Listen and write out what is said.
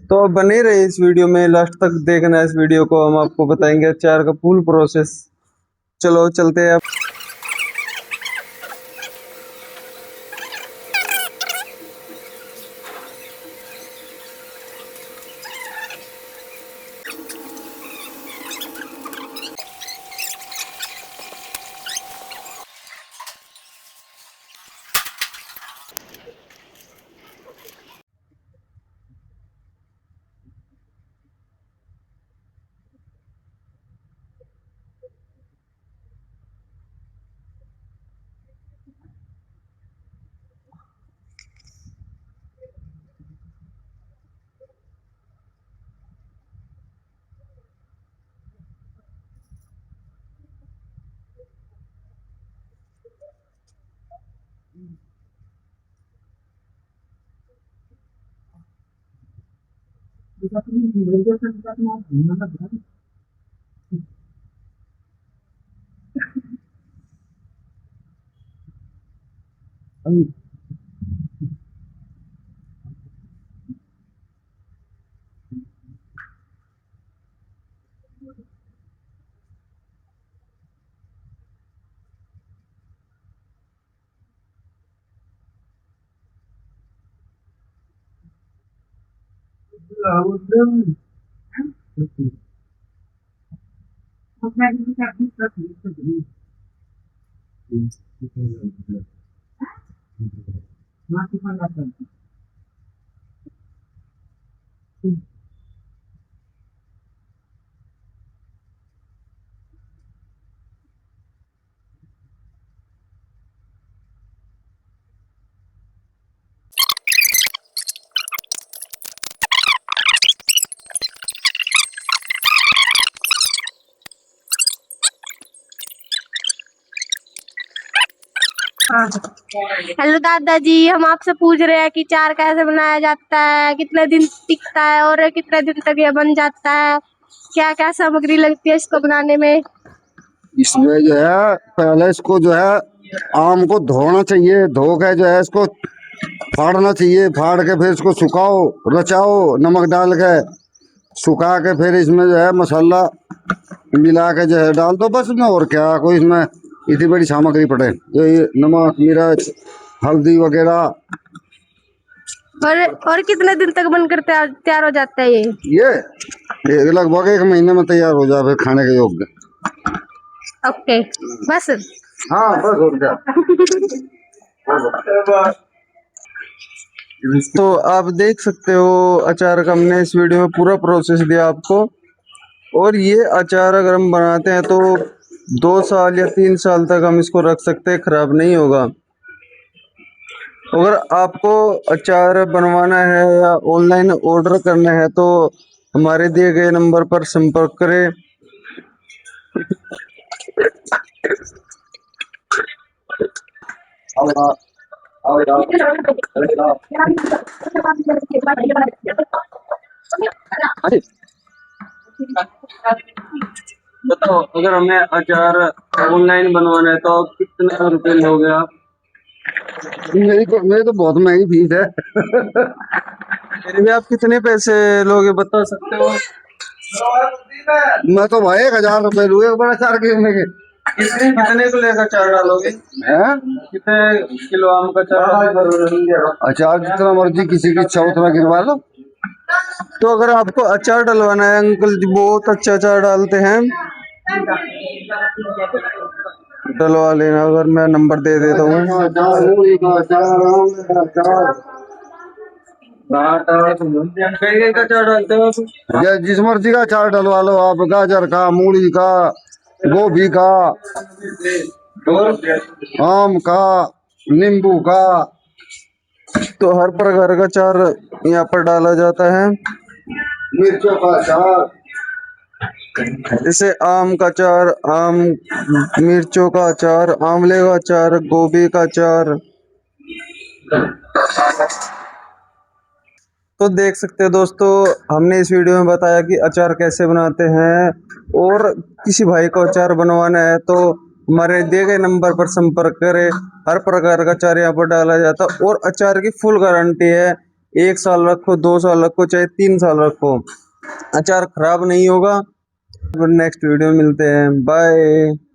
तो अब बने रहे इस वीडियो में, लास्ट तक देखना इस वीडियो को। हम आपको बताएंगे अचार का फुल प्रोसेस। चलो चलते हैं अब। हेलो दादाजी, हम आपसे पूछ रहे हैं कि चार कैसे बनाया जाता है, कितने दिन टिकता है और कितने दिन तक ये बन जाता है, क्या क्या सामग्री लगती है इसको बनाने में। इसमें जो है पहले इसको जो है आम को धोना चाहिए, धो के जो है इसको फाड़ना चाहिए, फाड़ के फिर इसको सुखाओ, रचाओ नमक डाल के, सुखा के फिर इसमें जो है मसाला मिला के जो है डाल दो बस में। और क्या कोई इसमें इतनी बड़ी सामग्री पड़े, जो ये नमक मिर्च हल्दी वगैरह। और कितने दिन तक बनकर तैयार हो जाता है ये लगभग 1 महीने में तैयार हो जाए, फिर खाने के योग्य। ओके, बस। हाँ बस, और क्या। तो आप देख सकते हो अचार का हमने इस वीडियो में पूरा प्रोसेस दिया आपको। और ये अचार अगर हम बनाते हैं तो 2 साल या 3 साल तक हम इसको रख सकते हैं, खराब नहीं होगा। अगर आपको अचार बनवाना है या ऑनलाइन ऑर्डर करना है तो हमारे दिए गए नंबर पर संपर्क करें। बताओ, अगर हमें अचार ऑनलाइन बनवाना है तो कितने रुपए लोगे आप? मेरी तो बहुत महंगी फीस है। फिर भी आप कितने पैसे लोगे बता सकते हो? मैं तो भाई 1000 रुपए लूँ एक बड़ा अचार गिरने के। कितने को लेकर अचार डालोगे? कितने किलो आम का अचार? अचार जितना मर्जी किसी की इच्छा उतना गिरवा लो। तो अगर आपको अचार डलवाना है, अंकल जी बहुत अच्छा अचार डालते हैं, डलवा लेना। अगर मैं नंबर दे देता हूँ। अचार डालते हो आप? जिस मर्जी का अचार डलवा लो आप, गाजर का, मूली का, गोभी का, आम का, नींबू का। तो हर प्रकार का अचार यहाँ पर डाला जाता है। मिर्चों का अचार, जैसे आम का अचार, आम मिर्चों का अचार, आंवले का अचार, गोभी का अचार। तो देख सकते हैं दोस्तों, हमने इस वीडियो में बताया कि अचार कैसे बनाते हैं। और किसी भाई को अचार बनवाना है तो हमारे दिए गए नंबर पर संपर्क करें। हर प्रकार का अचार यहाँ पर डाला जाता है और अचार की फुल गारंटी है। 1 साल रखो, 2 साल रखो, चाहे 3 साल रखो, अचार खराब नहीं होगा। नेक्स्ट वीडियो में मिलते हैं, बाय।